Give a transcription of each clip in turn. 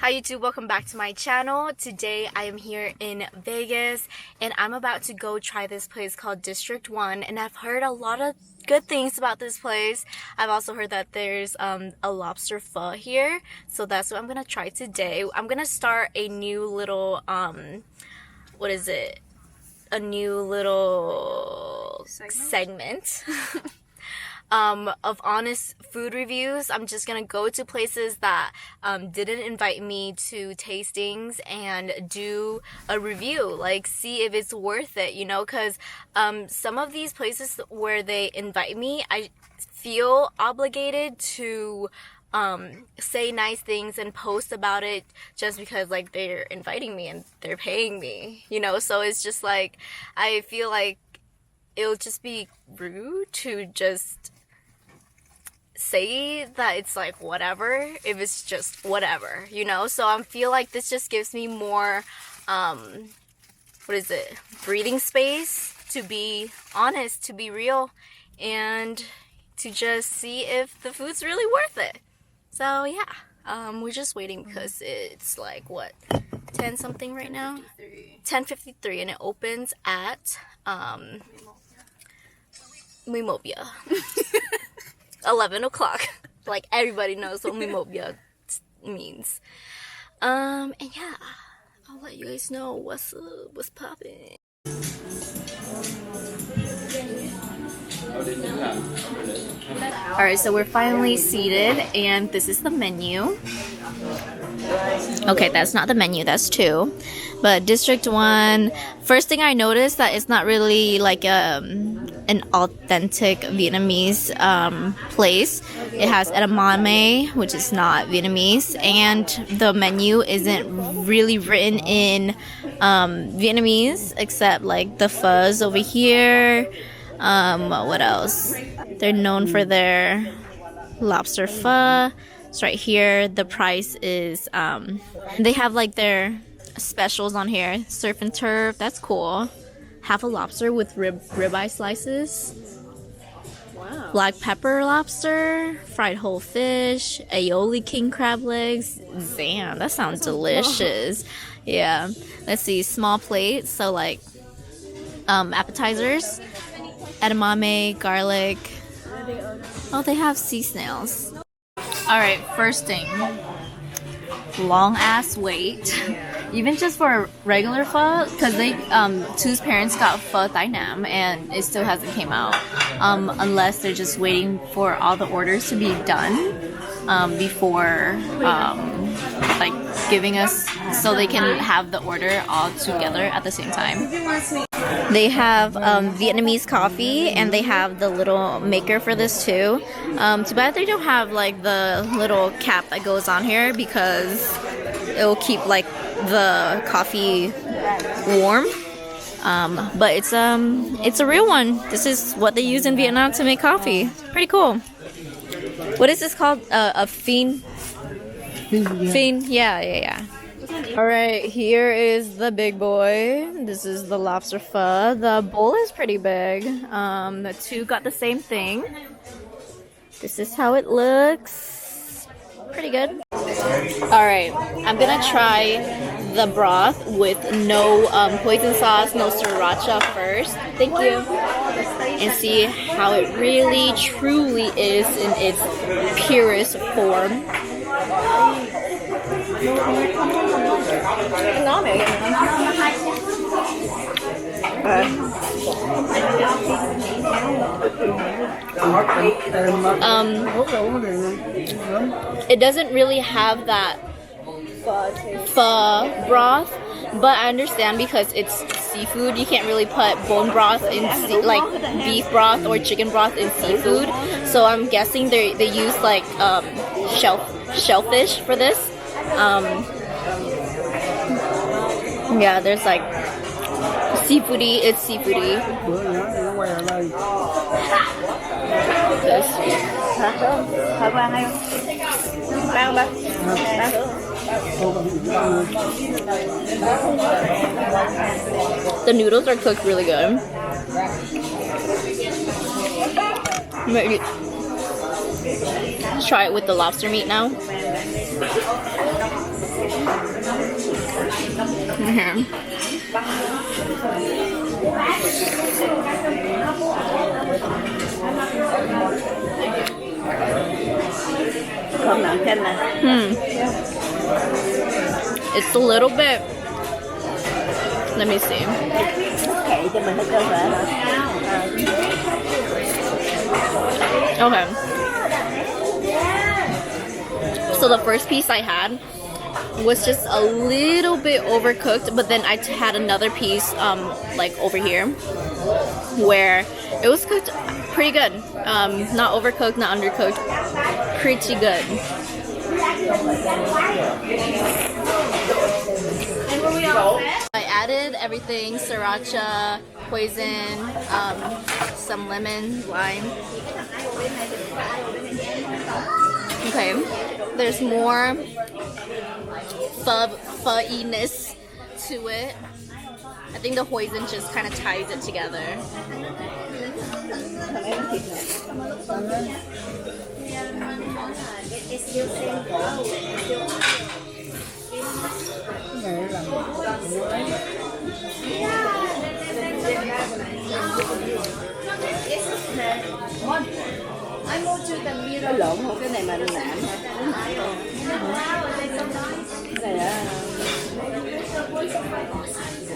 Hi YouTube, welcome back to my channel. Today I am here in Vegas and I'm about to go try this place called District 1, and I've heard a lot of good things about this place. I've also heard that there's a lobster pho here, so that's what I'm gonna try today. I'm gonna start a new little what is it? A new little segment. Of honest food reviews. I'm just gonna go to places that didn't invite me to tastings and do a review, like see if it's worth it, you know, because some of these places where they invite me, I feel obligated to say nice things and post about it just because like they're inviting me and they're paying me, you know. So it's just like I feel like it'll just be rude to just say that it's like whatever if it's just whatever, you know. So I feel like this just gives me more breathing space to be honest, to be real, and to just see if the food's really worth it. So yeah, we're just waiting because it's like what, 10 something right now, 10:53, and it opens at Mimobia. 11 o'clock. Like everybody knows what Mimobia means. And yeah, I'll let you guys know what's poppin'. Alright, so we're finally seated and this is the menu. Okay, that's not the menu, that's 2. But District 1, first thing I noticed that it's not really like an authentic Vietnamese place. It has edamame, which is not Vietnamese, and the menu isn't really written in Vietnamese, except like the phos over here. What else? They're known for their lobster pho. It's right here. The price is they have like their specials on here. Surf and turf, that's cool. Half a lobster with ribeye slices. Wow. Black pepper lobster, fried whole fish, aioli king crab legs. Damn, that sounds delicious. Yeah. Let's see, small plates, so like appetizers, edamame, garlic. Oh, they have sea snails. Alright, first thing, long ass wait, even just for a regular pho, because they Tu's parents got pho Thai Nam and it still hasn't came out, unless they're just waiting for all the orders to be done before like giving us, so they can have the order all together at the same time. They have Vietnamese coffee, and they have the little maker for this too. Too bad they don't have like the little cap that goes on here, because it will keep like the coffee warm. But it's a real one. This is what they use in Vietnam to make coffee. Pretty cool. What is this called? A phin? Phin? Yeah. Alright, here is the big boy. This is the lobster pho. The bowl is pretty big. The 2 got the same thing. This is how it looks. Pretty good. Alright, I'm gonna try the broth with no poison sauce, no sriracha first. Thank you. And see how it really, truly is in its purest form. It doesn't really have that pho broth, but I understand because it's seafood. You can't really put bone broth in like beef broth or chicken broth in seafood. So I'm guessing they use like shellfish for this. Yeah, there's like seafoody. It's seafoody. The noodles are cooked really good. Let's try it with the lobster meat now. Here. It's a little bit. Let me see. Okay. So the first piece I had was just a little bit overcooked, but then I had another piece like over here where it was cooked pretty good. Not overcooked, not undercooked. Pretty good. I added everything: sriracha, hoisin, some lemon, lime. Okay, there's more pho-iness to it. I think the hoisin just kind of ties it together. Lộn không? Cái này mà nạm. Cái này á.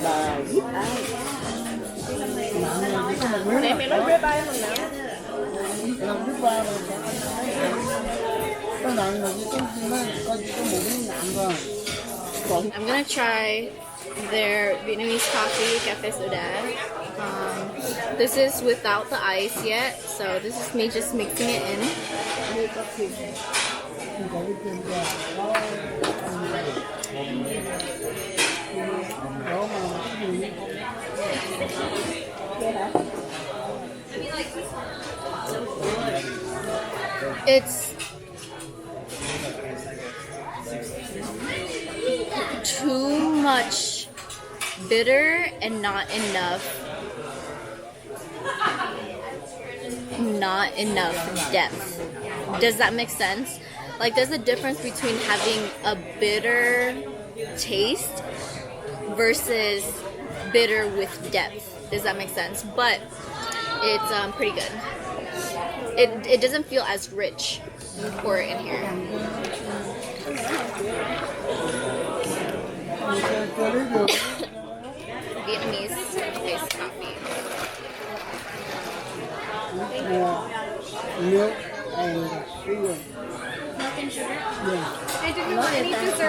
Bà giúp ai? Mẹ nói rib eye mình nè. Làm rib eye mình nè. Cái này mà có muỗng nạm rồi. I'm gonna try their Vietnamese coffee, Café Soda. This is without the ice yet, so this is me just mixing it in. It's too much bitter and not enough depth. Does that make sense? Like, there's a difference between having a bitter taste versus bitter with depth. Does that make sense? But it's pretty good. It doesn't feel as rich. Pour it in here. Vietnamese iced coffee. Milk and sugar.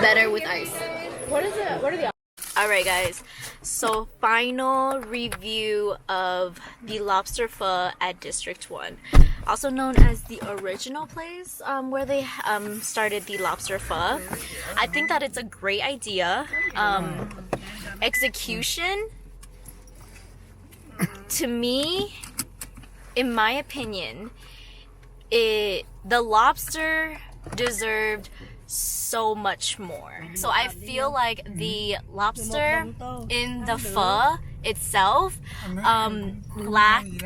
Better with ice. What is it? What are the? Alright guys, so final review of the lobster pho at District 1, also known as the original place where they started the lobster pho. I think that it's a great idea. Execution, to me, in my opinion, the lobster deserved so much more. So I feel like the lobster in the pho itself lacked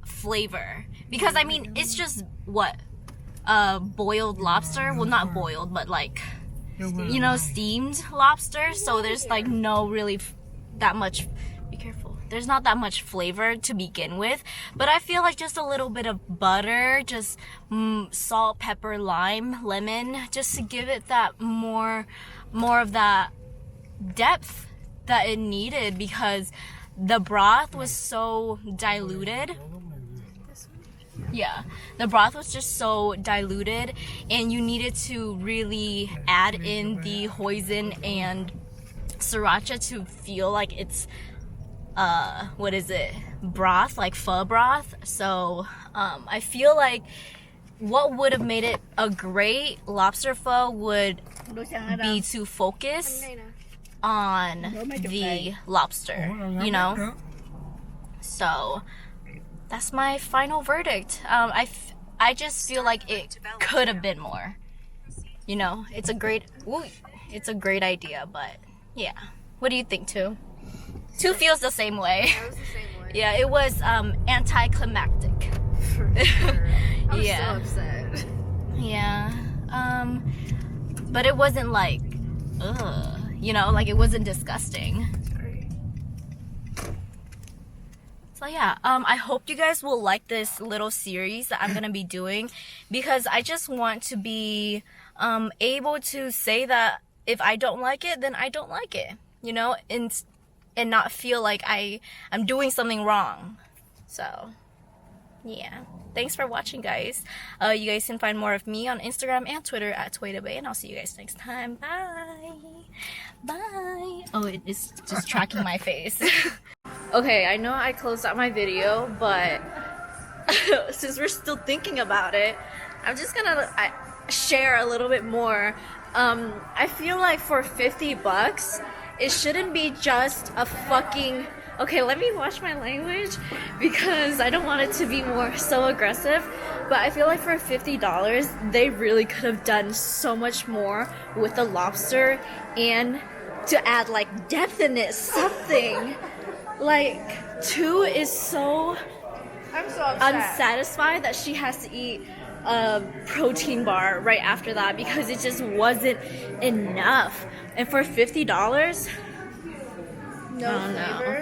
flavor, because I mean it's just what boiled lobster, well not boiled but like, you know, steamed lobster, so there's like no really that much, be careful, there's not that much flavor to begin with. But I feel like just a little bit of butter, just salt, pepper, lime, lemon, just to give it that more of that depth that it needed, because the broth was so diluted. Yeah, the broth was just so diluted, and you needed to really add in the hoisin and sriracha to feel like it's what is it, broth, like pho broth. So I feel like what would have made it a great lobster pho would be to focus on the lobster, you know. So that's my final verdict. I just feel like it could have been more, you know. It's a great idea, but yeah. What do you think, too? Two feels the same way. That was the same way. Yeah, it was anticlimactic. For sure. I was Yeah. so upset. Yeah. But it wasn't like ugh, you know, like it wasn't disgusting. So yeah, I hope you guys will like this little series that I'm gonna be doing, because I just want to be able to say that if I don't like it, then I don't like it, you know, and not feel like I'm doing something wrong. So yeah, thanks for watching, guys. You guys can find more of me on Instagram and Twitter at Twaydabae, and I'll see you guys next time. Bye. Bye. Oh, it is just tracking my face. Okay, I know I closed out my video, but since we're still thinking about it, I'm just gonna share a little bit more. I feel like for 50 bucks, it shouldn't be just a fucking... Okay, let me watch my language because I don't want it to be more so aggressive, but I feel like for $50, they really could have done so much more with the lobster and to add like depth in it, something. Like, 2 is so I'm so upset. unsatisfied that she has to eat a protein bar right after that because it just wasn't enough. And for $50, No I don't know. flavor.